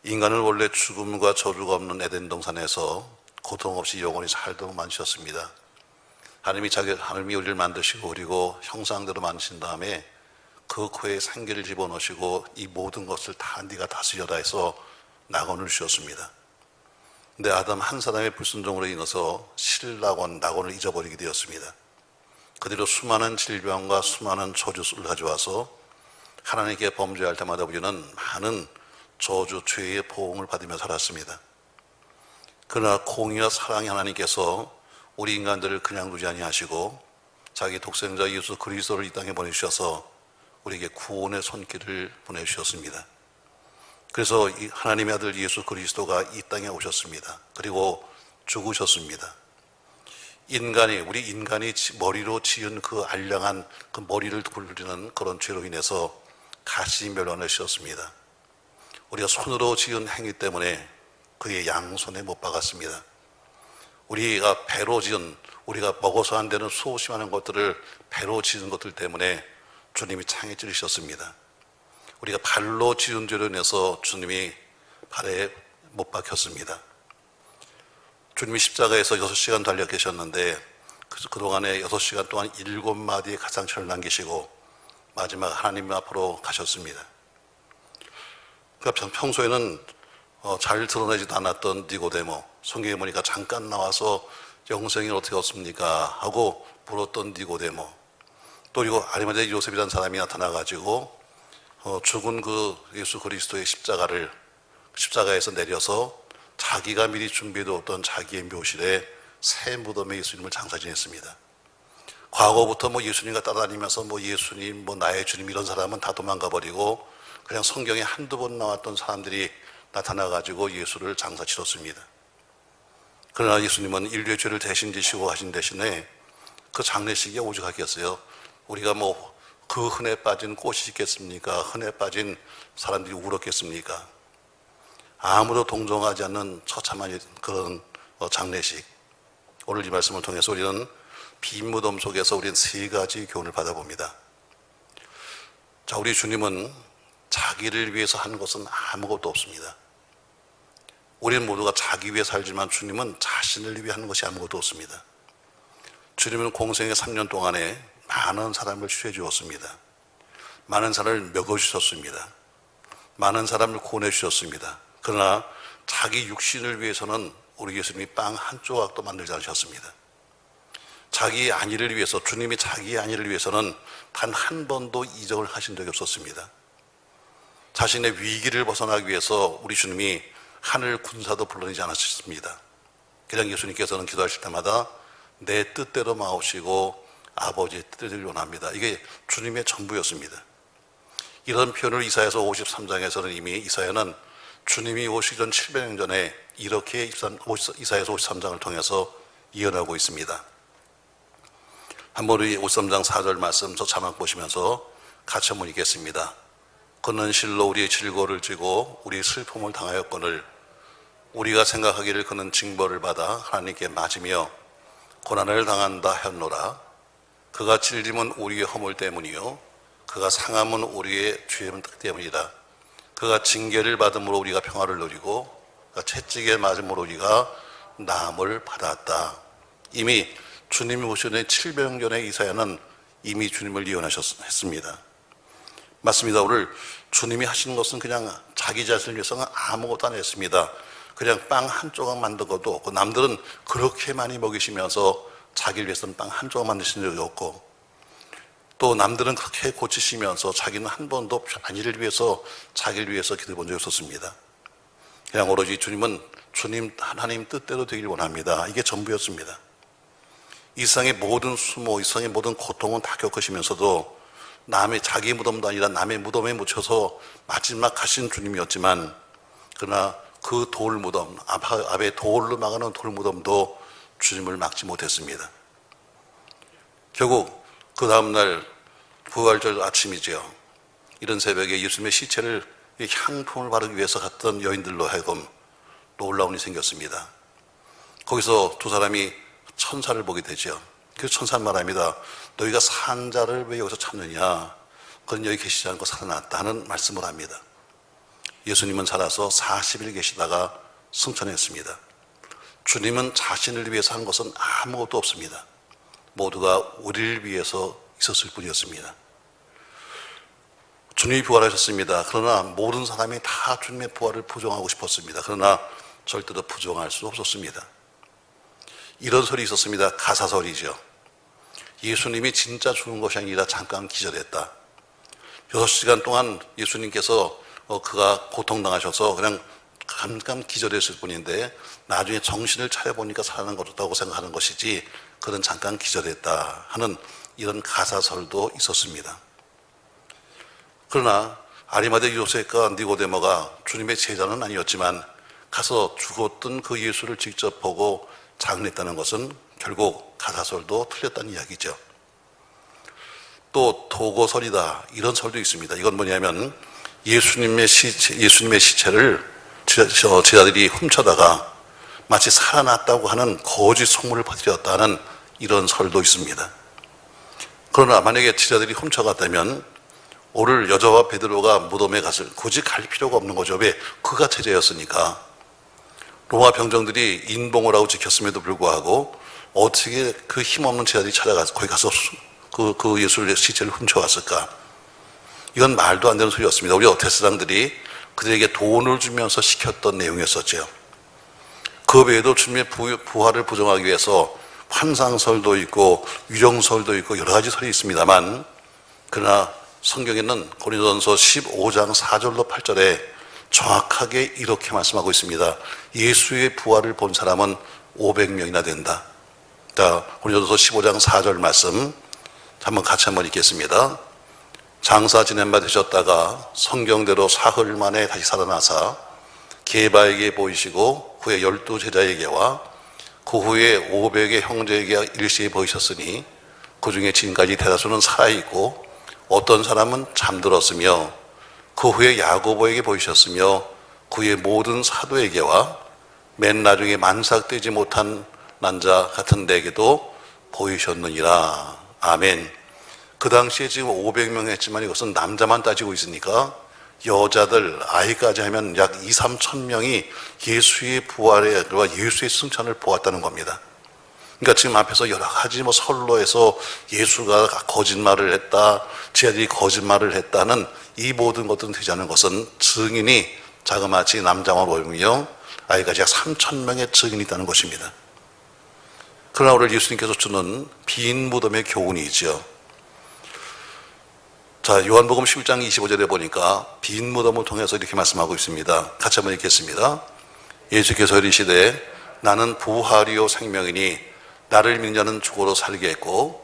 인간은 원래 죽음과 저주가 없는 에덴 동산에서 고통 없이 영원히 살도록 만드셨습니다. 하나님이 우리를 만드시고 그리고 형상대로 만드신 다음에 그 코에 생기를 집어넣으시고 이 모든 것을 다 네가 다스려라 해서 낙원을 주셨습니다. 근데 아담 한 사람의 불순종으로 인해서 낙원을 잊어버리게 되었습니다. 그 뒤로 수많은 질병과 수많은 저주를 가져와서 하나님께 범죄할 때마다 우리는 많은 저주, 죄의 보응을 받으며 살았습니다. 그러나 공의와 사랑의 하나님께서 우리 인간들을 그냥 두지 아니하시고 자기 독생자 예수 그리스도를 이 땅에 보내주셔서 우리에게 구원의 손길을 보내주셨습니다. 그래서 하나님의 아들 예수 그리스도가 이 땅에 오셨습니다. 그리고 죽으셨습니다. 우리 인간이 머리로 지은 그 알량한 그 머리를 굴리는 그런 죄로 인해서 가시 멸관을 씌웠습니다. 우리가 손으로 지은 행위 때문에 그의 양손에 못 박았습니다. 우리가 먹어서 안 되는 수없이 많은 것들을 배로 지은 것들 때문에 주님이 창에 찔리셨습니다. 우리가 발로 지은 죄로 인해서 주님이 발에 못 박혔습니다. 주님이 십자가에서 6시간 달려 계셨는데 그동안에 6시간 동안 7마디의 가상처를 남기시고 마지막 하나님 앞으로 가셨습니다. 그러니까 평소에는 잘 드러내지도 않았던 니고데모, 성경에 보니까 잠깐 나와서 영생이 어떻게 없습니까? 하고 물었던 니고데모, 또 그리고 아리마대 요셉이라는 사람이 나타나가지고 죽은 그 예수 그리스도의 십자가에서 내려서 자기가 미리 준비해두었던 자기의 묘실에 새 무덤에 예수님을 장사 지냈습니다. 과거부터 예수님과 따라다니면서 예수님, 나의 주님 이런 사람은 다 도망가 버리고 그냥 성경에 한두 번 나왔던 사람들이 나타나가지고 예수를 장사 치렀습니다. 그러나 예수님은 인류의 죄를 대신 지시고 하신 대신에 그 장례식이 오죽하겠어요. 우리가 그 흔해 빠진 꽃이 있겠습니까? 흔해 빠진 사람들이 울었겠습니까? 아무도 동정하지 않는 처참한 그런 장례식. 오늘 이 말씀을 통해서 우리는 빈 무덤 속에서 우리는 3가지 교훈을 받아봅니다. 자, 우리 주님은 자기를 위해서 한 것은 아무것도 없습니다. 우리는 모두가 자기 위해 살지만 주님은 자신을 위해 하는 것이 아무것도 없습니다. 주님은 공생의 3년 동안에 많은 사람을 취해 주었습니다. 많은 사람을 먹여주셨습니다. 많은 사람을 구원해 주셨습니다. 그러나 자기 육신을 위해서는 우리 예수님이 빵 한 조각도 만들지 않으셨습니다. 자기의 안위를 위해서, 주님이 자기의 안위를 위해서는 단 한 번도 이적을 하신 적이 없었습니다. 자신의 위기를 벗어나기 위해서 우리 주님이 하늘 군사도 불러내지 않았습니다. 그냥 예수님께서는 기도하실 때마다 내 뜻대로 마옵시고 아버지의 뜻대로 원합니다. 이게 주님의 전부였습니다. 이런 표현을 이사야서 53장에서는 이미 이사야는 주님이 오시기 전 700년 전에 이렇게 이사야서 53장을 통해서 예언하고 있습니다. 한번 우리 53장 4절 말씀 저 자막 보시면서 같이 한번 읽겠습니다. 그는 실로 우리의 질고를 지고 우리의 슬픔을 당하였거늘 우리가 생각하기를 그는 징벌을 받아 하나님께 맞으며 고난을 당한다 하였노라. 그가 찔림은 우리의 허물 때문이요 그가 상함은 우리의 죄 때문이라. 그가 징계를 받음으로 우리가 평화를 누리고 그가 채찍에 맞음으로 우리가 나음을 받았다. 이미 주님이 오시는 700년 전에 이사야는 이미 주님을 예언하셨습니다. 맞습니다. 오늘 주님이 하시는 것은 그냥 자기 자신을 위해서는 아무것도 안 했습니다. 그냥 빵 한 조각 만들어도 남들은 그렇게 많이 먹이시면서 자기를 위해서는 빵 한 조각 만드신 적이 없고, 또 남들은 그렇게 고치시면서 자기는 한 번도 안위를 위해서 자기를 위해서 기도해 본 적이 없었습니다. 그냥 오로지 주님은 하나님 뜻대로 되길 원합니다. 이게 전부였습니다. 이 세상의 모든 수모, 이 세상의 모든 고통은 다 겪으시면서도 자기 무덤도 아니라 남의 무덤에 묻혀서 마지막 가신 주님이었지만, 그러나 그 돌무덤, 앞에 돌로 막아놓은 돌무덤도 주님을 막지 못했습니다. 결국 그 다음날 부활절 아침이죠. 이런 새벽에 예수님의 시체를 향품을 바르기 위해서 갔던 여인들로 하여금 놀라운 일이 생겼습니다. 거기서 두 사람이 천사를 보게 되죠. 그 천사는 말합니다. 너희가 산자를 왜 여기서 찾느냐? 그는 여기 계시지 않고 살아났다 하는 말씀을 합니다. 예수님은 살아서 40일 계시다가 승천했습니다. 주님은 자신을 위해서 한 것은 아무것도 없습니다. 모두가 우리를 위해서 있었을 뿐이었습니다. 주님이 부활하셨습니다. 그러나 모든 사람이 다 주님의 부활을 부정하고 싶었습니다. 그러나 절대로 부정할 수 없었습니다. 이런 설이 있었습니다. 가사설이죠. 예수님이 진짜 죽은 것이 아니라 잠깐 기절했다. 6시간 동안 예수님께서 그가 고통당하셔서 그냥 잠깐 기절했을 뿐인데 나중에 정신을 차려보니까 살아난 것이라고 생각하는 것이지 그는 잠깐 기절했다 하는 이런 가사설도 있었습니다. 그러나 아리마대 요셉과 니고데모가 주님의 제자는 아니었지만 가서 죽었던 그 예수를 직접 보고 장례했다는 것은 결국 가사설도 틀렸다는 이야기죠. 또 도고설이다 이런 설도 있습니다. 이건 뭐냐면 예수님의 시체를 제자들이 훔쳐다가 마치 살아났다고 하는 거짓 소문을 퍼뜨렸다는 이런 설도 있습니다. 그러나 만약에 제자들이 훔쳐갔다면 오늘 여자와 베드로가 무덤에 굳이 갈 필요가 없는 거죠. 왜? 그가 제자였으니까. 로마 병정들이 인봉을 하고 지켰음에도 불구하고 어떻게 그 힘없는 제자들이 찾아가서 거기 가서 그 예수의 시체를 훔쳐갔을까? 이건 말도 안 되는 소리였습니다. 우리 어테스랑들이 그들에게 돈을 주면서 시켰던 내용이었었죠. 그 외에도 주님의 부활을 부정하기 위해서 환상설도 있고 위령설도 있고 여러 가지 설이 있습니다만, 그러나 성경에는 고린도전서 15장 4절로 8절에 정확하게 이렇게 말씀하고 있습니다. 예수의 부활을 본 사람은 500명이나 된다. 자, 고린도전서 15장 4절 말씀 같이 한번 읽겠습니다. 장사 지낸 바 되셨다가 성경대로 사흘 만에 다시 살아나사 게바에게 보이시고 후에 12 제자에게와 그 후에 500의 형제에게 일시에 보이셨으니 그 중에 지금까지 대다수는 살아있고 어떤 사람은 잠들었으며 그 후에 야고보에게 보이셨으며 그의 모든 사도에게와 맨 나중에 만삭되지 못한 난자 같은 데에게도 보이셨느니라. 아멘. 그 당시에 지금 500명 했지만 이것은 남자만 따지고 있으니까 여자들, 아이까지 하면 약 2, 3천 명이 예수의 부활에, 예수의 승천을 보았다는 겁니다. 그러니까 지금 앞에서 여러 가지 설로 해서 예수가 거짓말을 했다, 제자들이 거짓말을 했다는 이 모든 것들은 되지 않은 것은 증인이 자그마치 남자만 500명, 아이까지 약 3천 명의 증인이 있다는 것입니다. 그러나 오늘 예수님께서 주는 빈 무덤의 교훈이죠. 자, 요한복음 11장 25절에 보니까 빈 무덤을 통해서 이렇게 말씀하고 있습니다. 같이 한번 읽겠습니다. 예수께서 이르시되 나는 부활이요 생명이니 나를 믿는 자는 죽어도 살겠고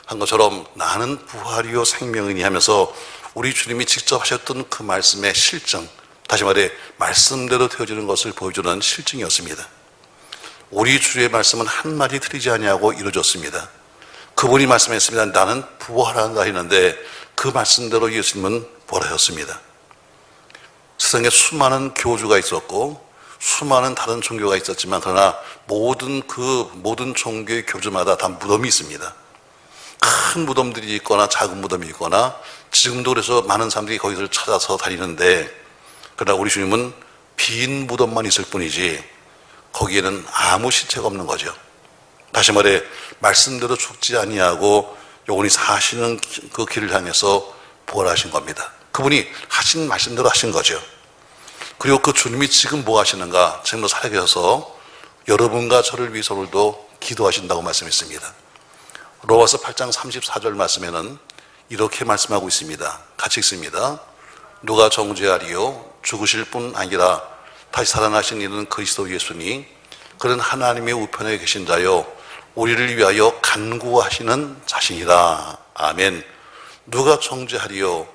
한 것처럼 나는 부활이요 생명이니 하면서 우리 주님이 직접 하셨던 그 말씀의 실증, 다시 말해 말씀대로 되어지는 것을 보여주는 실증이었습니다. 우리 주의 말씀은 한마디 틀리지 아니하고 이루어졌습니다. 그분이 말씀했습니다. 나는 부활한다 했는데 그 말씀대로 예수님은 부활하셨습니다. 세상에 수많은 교주가 있었고 수많은 다른 종교가 있었지만 그러나 모든 종교의 교주마다 다 무덤이 있습니다. 큰 무덤들이 있거나 작은 무덤이 있거나 지금도 그래서 많은 사람들이 거기를 찾아서 다니는데, 그러나 우리 주님은 빈 무덤만 있을 뿐이지 거기에는 아무 시체가 없는 거죠. 다시 말해 말씀대로 죽지 아니하고 영원히 사시는 그 길을 향해서 부활하신 겁니다. 그분이 하신 말씀대로 하신 거죠. 그리고 그 주님이 지금 뭐 하시는가? 지금도 살아계셔서 여러분과 저를 위해서 오늘도 기도하신다고 말씀했습니다. 로마서 8장 34절 말씀에는 이렇게 말씀하고 있습니다. 같이 읽습니다. 누가 정죄하리요? 죽으실 뿐 아니라 다시 살아나신 이는 그리스도 예수니 그는 하나님의 우편에 계신 자요 우리를 위하여 간구하시는 자신이라. 아멘. 누가 정죄하리요?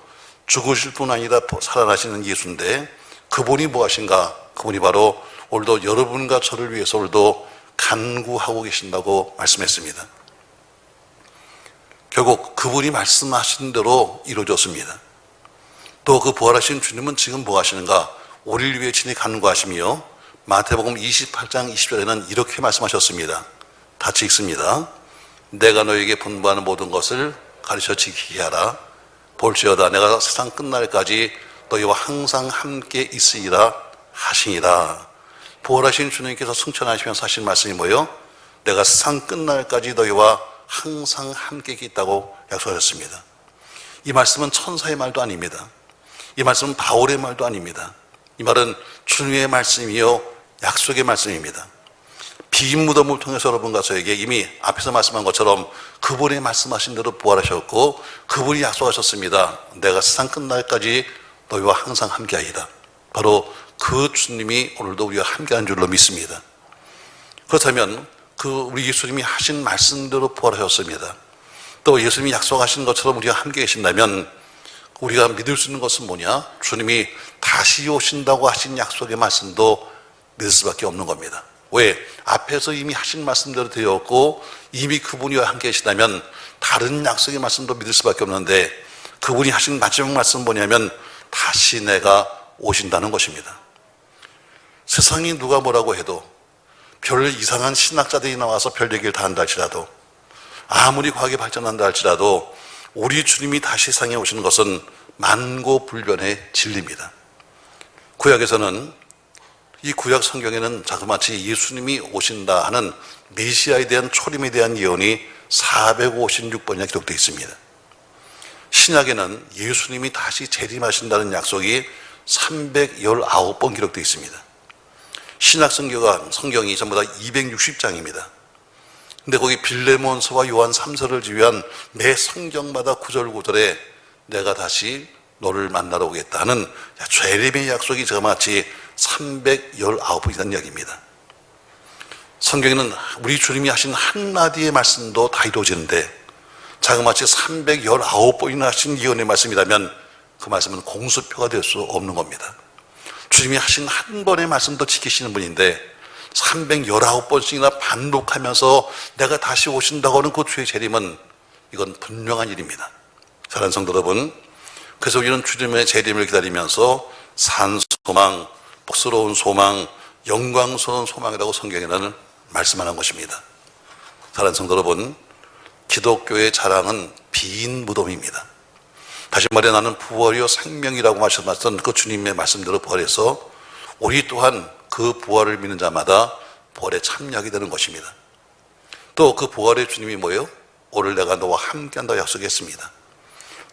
죽으실 뿐 아니라 살아나시는 예수인데 그분이 뭐 하신가? 그분이 바로 오늘도 여러분과 저를 위해서 오늘도 간구하고 계신다고 말씀했습니다. 결국 그분이 말씀하신 대로 이루어졌습니다. 또 그 부활하신 주님은 지금 뭐 하시는가? 우리를 위해 친히 간구하시며 마태복음 28장 20절에는 이렇게 말씀하셨습니다. 같이 읽습니다. 내가 너에게 분부하는 모든 것을 가르쳐 지키게 하라. 볼지어다 내가 세상 끝날까지 너희와 항상 함께 있으리라 하시니라. 부활하신 주님께서 승천하시면서 하신 말씀이 뭐예요? 내가 세상 끝날까지 너희와 항상 함께 있다고 약속하셨습니다. 이 말씀은 천사의 말도 아닙니다. 이 말씀은 바울의 말도 아닙니다. 이 말은 주님의 말씀이요 약속의 말씀입니다. 빈 무덤을 통해서 여러분과 저에게 이미 앞에서 말씀한 것처럼 그분이 말씀하신 대로 부활하셨고 그분이 약속하셨습니다. 내가 세상 끝날까지 너희와 항상 함께하리라. 바로 그 주님이 오늘도 우리와 함께하는 줄로 믿습니다. 그렇다면 우리 예수님이 하신 말씀대로 부활하셨습니다. 또 예수님이 약속하신 것처럼 우리가 함께 계신다면 우리가 믿을 수 있는 것은 뭐냐? 주님이 다시 오신다고 하신 약속의 말씀도 믿을 수밖에 없는 겁니다. 왜? 앞에서 이미 하신 말씀대로 되었고 이미 그분이 함께 계시다면 다른 약속의 말씀도 믿을 수밖에 없는데 그분이 하신 마지막 말씀은 뭐냐면 다시 내가 오신다는 것입니다. 세상이 누가 뭐라고 해도 별 이상한 신학자들이 나와서 별 얘기를 다 한다 할지라도 아무리 과학이 발전한다 할지라도 우리 주님이 다시 세상에 오시는 것은 만고불변의 진리입니다. 구약에서는 이 구약 성경에는 자그마치 예수님이 오신다 하는 메시아에 대한 초림에 대한 예언이 456번이나 기록되어 있습니다. 신약에는 예수님이 다시 재림하신다는 약속이 319번 기록되어 있습니다. 신약 성경이 전부 다 260장입니다. 근데 거기 빌레몬서와 요한 3서를 지휘한 매 성경마다 구절구절에 내가 다시 너를 만나러 오겠다 하는 재림의 약속이 저마치 319번이라는 이야기입니다. 성경에는 우리 주님이 하신 한마디의 말씀도 다 이루어지는데 자그마치 319번이나 하신 예언의 말씀이라면 그 말씀은 공수표가 될 수 없는 겁니다. 주님이 하신 한 번의 말씀도 지키시는 분인데 319번씩이나 반복하면서 내가 다시 오신다고 하는 그 주의 재림은 이건 분명한 일입니다. 사랑하는 성도 여러분, 그래서 우리는 주님의 재림을 기다리면서 산소망, 복스러운 소망, 영광스러운 소망이라고 성경에는 말씀하는 것입니다. 사랑하는 성도 여러분, 기독교의 자랑은 빈 무덤입니다. 다시 말해 나는 부활이요 생명이라고 말씀하셨던 그 주님의 말씀대로 부활해서 우리 또한 그 부활을 믿는 자마다 부활에 참여하게 되는 것입니다. 또 그 부활의 주님이 뭐예요? 오늘 내가 너와 함께한다고 약속했습니다.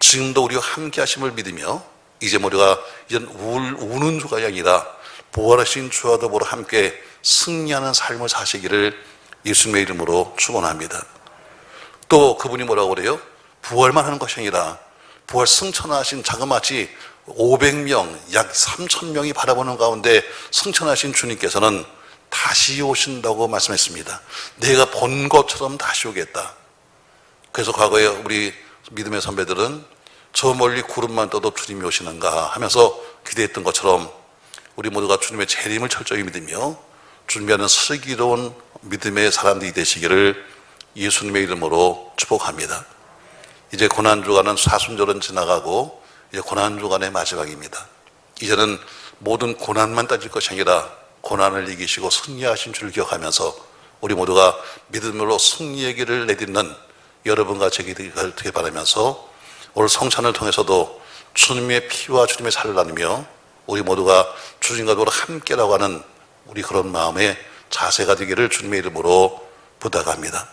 지금도 우리와 함께 하심을 믿으며 이제 우리가 이젠 우는 주가 아니라 부활하신 주와 더불어 함께 승리하는 삶을 사시기를 예수님의 이름으로 축원합니다. 또 그분이 뭐라고 그래요? 부활만 하는 것이 아니라 부활 승천하신 자그마치 500명, 약 3,000명이 바라보는 가운데 승천하신 주님께서는 다시 오신다고 말씀했습니다. 내가 본 것처럼 다시 오겠다. 그래서 과거에 우리 믿음의 선배들은 저 멀리 구름만 떠도 주님이 오시는가 하면서 기대했던 것처럼 우리 모두가 주님의 재림을 철저히 믿으며 준비하는 슬기로운 믿음의 사람들이 되시기를 예수님의 이름으로 축복합니다. 이제 고난주간은 사순절은 지나가고 이제 고난주간의 마지막입니다. 이제는 모든 고난만 따질 것이 아니라 고난을 이기시고 승리하신 줄을 기억하면서 우리 모두가 믿음으로 승리의 길을 내딛는 여러분과 제게 되길 바라면서 오늘 성찬을 통해서도 주님의 피와 주님의 살을 나누며 우리 모두가 주님과 더불어 함께라고 하는 우리 그런 마음의 자세가 되기를 주님의 이름으로 부탁합니다.